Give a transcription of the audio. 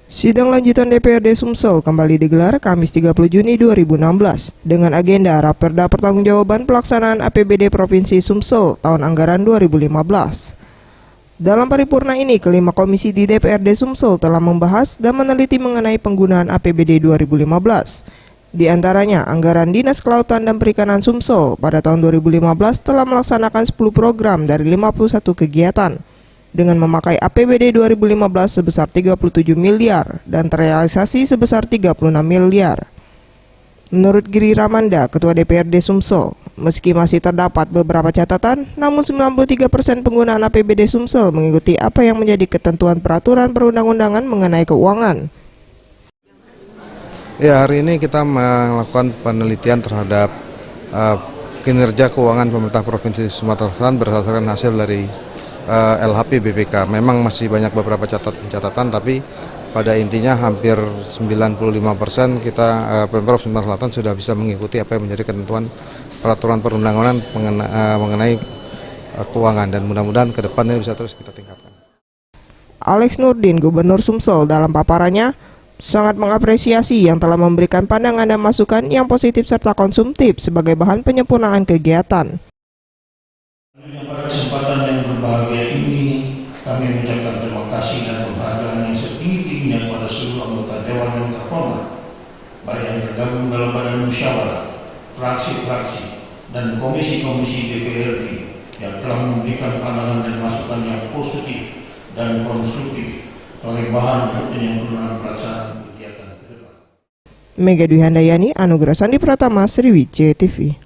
Sidang lanjutan DPRD Sumsel kembali digelar Kamis 30 Juni 2016 dengan agenda Raperda Pertanggungjawaban Pelaksanaan APBD Provinsi Sumsel tahun anggaran 2015. Dalam paripurna ini, kelima komisi di DPRD Sumsel telah membahas dan meneliti mengenai penggunaan APBD 2015. Di antaranya, anggaran Dinas Kelautan dan Perikanan Sumsel pada tahun 2015 telah melaksanakan 10 program dari 51 kegiatan dengan memakai APBD 2015 sebesar 37 miliar dan terrealisasi sebesar 36 miliar. Menurut Giri Ramanda, Ketua DPRD Sumsel, meski masih terdapat beberapa catatan, namun 93% penggunaan APBD Sumsel mengikuti apa yang menjadi ketentuan peraturan perundang-undangan mengenai keuangan. Ya, hari ini kita melakukan penelitian terhadap kinerja keuangan pemerintah Provinsi Sumatera Selatan berdasarkan hasil dari LHP BPK. Memang masih banyak beberapa catatan, tapi pada intinya hampir 95% kita Pemprov Sumatera Selatan sudah bisa mengikuti apa yang menjadi ketentuan peraturan perundang-undangan mengenai keuangan, dan mudah-mudahan ke depan ini bisa terus kita tingkatkan. Alex Nurdin, Gubernur Sumsel, dalam paparannya sangat mengapresiasi yang telah memberikan pandangan dan masukan yang positif serta konsumtif sebagai bahan penyempurnaan kegiatan. Pada kesempatan yang berbahagia ini, kami mengucapkan terima kasih dan penghargaan yang setinggi-tingginya kepada seluruh anggota Dewan yang terhormat, baik yang tergabung dalam badan musyawarah, fraksi-fraksi, dan komisi-komisi DPRD yang telah memberikan pandangan dan masukan yang positif dan konstruktif sebagai bahan untuk penyempurnaan pelaksanaan kegiatan ke depan. Mega Dwi Handayani, Anugerah Sandi Pratama, Sriwijaya TV.